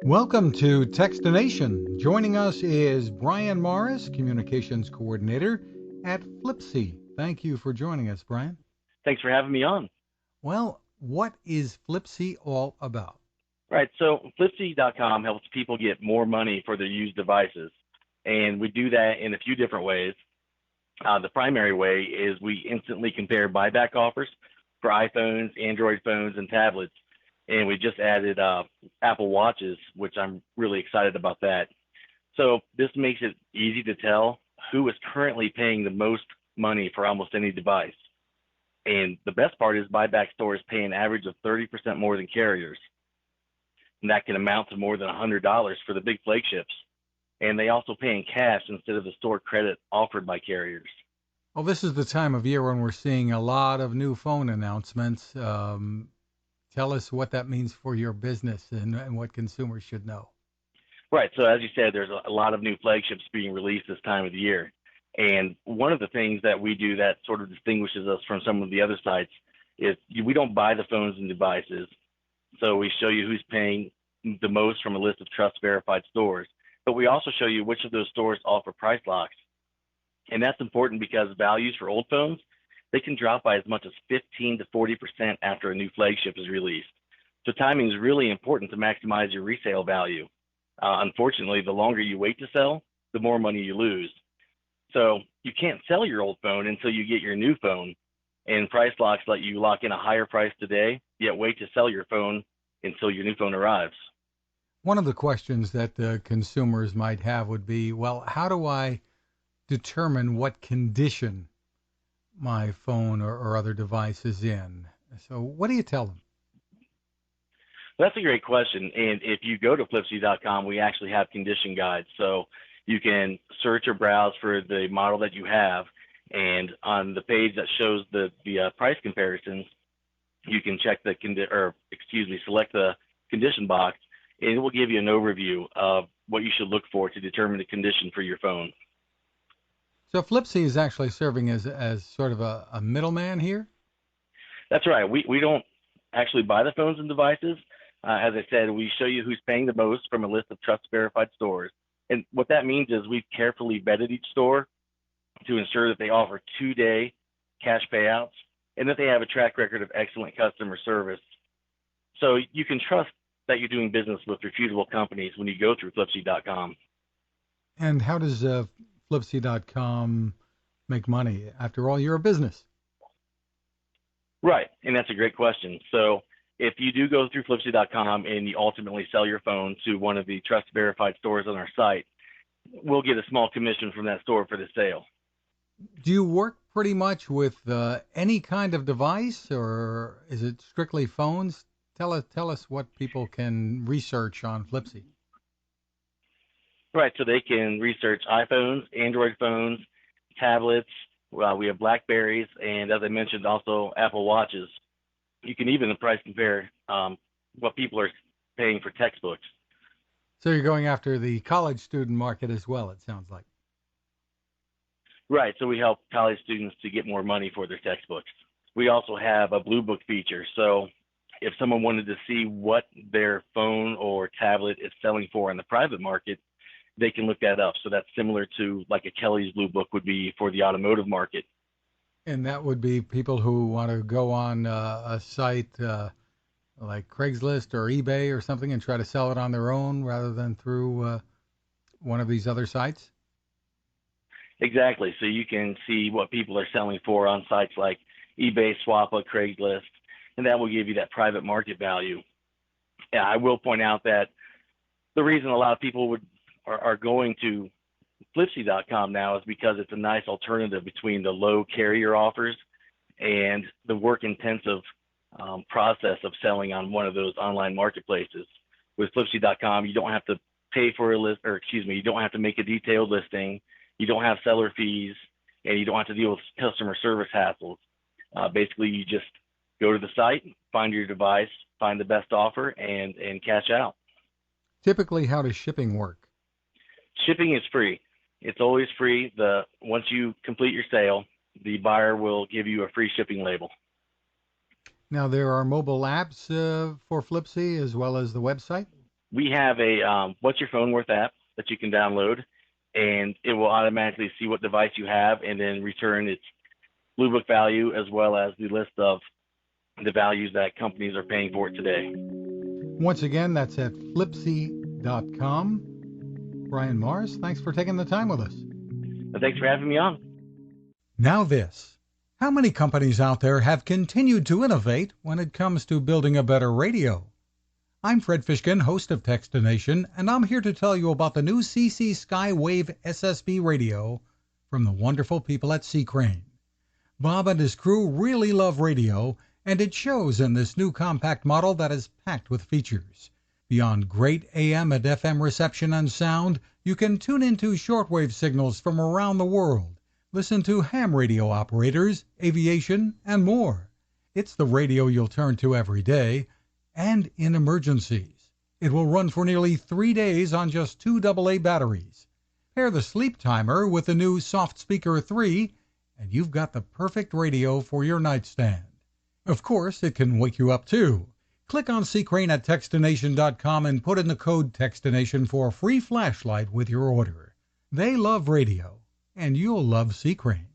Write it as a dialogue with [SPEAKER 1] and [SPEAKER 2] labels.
[SPEAKER 1] Welcome to Techstination. Joining us is Brian Morris, Communications Coordinator at Flipsy. Thank you for joining us, Brian.
[SPEAKER 2] Thanks for having me on.
[SPEAKER 1] Well, what is Flipsy all about?
[SPEAKER 2] Right, so Flipsy.com helps people get more money for their used devices, and we do that in a few different ways. The primary way is we instantly compare buyback offers for iPhones, Android phones, and tablets, and we just added Apple Watches, which I'm really excited about that. So this makes it easy to tell who is currently paying the most money for almost any device. And the best part is buyback stores pay an average of 30% more than carriers. And that can amount to more than $100 for the big flagships. And they also pay in cash instead of the store credit offered by carriers.
[SPEAKER 1] Well, this is the time of year when we're seeing a lot of new phone announcements. Tell us what that means for your business and what consumers should know.
[SPEAKER 2] Right. So as you said, there's a lot of new flagships being released this time of the year. And one of the things that we do that sort of distinguishes us from some of the other sites is we don't buy the phones and devices. So we show you who's paying the most from a list of trust verified stores. But we also show you which of those stores offer price locks. And that's important because values for old phones, they can drop by as much as 15 to 40% after a new flagship is released. So timing is really important to maximize your resale value. Unfortunately, the longer you wait to sell, the more money you lose. So you can't sell your old phone until you get your new phone. And price locks let you lock in a higher price today, yet wait to sell your phone until your new phone arrives.
[SPEAKER 1] One of the questions that the consumers might have would be, well, how do I determine what condition my phone or other device is in? So what do you tell them?
[SPEAKER 2] That's a great question. And if you go to flipsy.com, we actually have condition guides. So you can search or browse for the model that you have. And on the page that shows the price comparisons, you can check select the condition box, and it will give you an overview of what you should look for to determine the condition for your phone.
[SPEAKER 1] So Flipsy is actually serving as sort of a middleman here?
[SPEAKER 2] That's right. We don't actually buy the phones and devices. As I said, we show you who's paying the most from a list of trust verified stores. And what that means is we've carefully vetted each store to ensure that they offer 2-day cash payouts and that they have a track record of excellent customer service. So you can trust that you're doing business with reputable companies when you go through flipsy.com.
[SPEAKER 1] And how does Flipsy.com make money? After all, you're a business.
[SPEAKER 2] Right, and that's a great question. So if you do go through flipsy.com and you ultimately sell your phone to one of the trust verified stores on our site, we'll get a small commission from that store for the sale.
[SPEAKER 1] Do you work pretty much with any kind of device, or is it strictly phones? Tell us what people can research on Flipsy.
[SPEAKER 2] Right, so they can research iPhones, Android phones, tablets. We have Blackberries, and as I mentioned, also Apple Watches. You can even price compare what people are paying for textbooks.
[SPEAKER 1] So you're going after the college student market as well, it sounds like.
[SPEAKER 2] Right, so we help college students to get more money for their textbooks. We also have a Blue Book feature. So if someone wanted to see what their phone or tablet is selling for in the private market, they can look that up. So that's similar to like a Kelly's Blue Book would be for the automotive market.
[SPEAKER 1] And that would be people who want to go on a site like Craigslist or eBay or something and try to sell it on their own rather than through one of these other sites?
[SPEAKER 2] Exactly. So you can see what people are selling for on sites like eBay, Swappa, Craigslist, and that will give you that private market value. And I will point out that the reason a lot of people are going to Flipsy.com now is because it's a nice alternative between the low carrier offers and the work-intensive process of selling on one of those online marketplaces. With Flipsy.com, you don't have to pay for you don't have to make a detailed listing. You don't have seller fees, and you don't have to deal with customer service hassles. Basically, you just go to the site, find your device, find the best offer, and cash out.
[SPEAKER 1] Typically, how does shipping work?
[SPEAKER 2] Shipping is free. It's always free. Once you complete your sale, the buyer will give you a free shipping label.
[SPEAKER 1] Now, there are mobile apps for Flipsy as well as the website?
[SPEAKER 2] We have a What's Your Phone Worth app that you can download, and it will automatically see what device you have and then return its Blue Book value as well as the list of the values that companies are paying for it today.
[SPEAKER 1] Once again, that's at flipsy.com. Brian Morris, thanks for taking the time with us.
[SPEAKER 2] And thanks for having me on.
[SPEAKER 1] Now this. How many companies out there have continued to innovate when it comes to building a better radio? I'm Fred Fishkin, host of Techstination, and I'm here to tell you about the new CC Skywave SSB radio from the wonderful people at C. Crane. Bob and his crew really love radio, and it shows in this new compact model that is packed with features. Beyond great AM and FM reception and sound, you can tune into shortwave signals from around the world, listen to ham radio operators, aviation, and more. It's the radio you'll turn to every day, and in emergencies. It will run for nearly 3 days on just 2 AA batteries. Pair the sleep timer with the new Soft Speaker 3, and you've got the perfect radio for your nightstand. Of course, it can wake you up too. Click on C. Crane at Techstination.com and put in the code Techstination for a free flashlight with your order. They love radio, and you'll love C. Crane.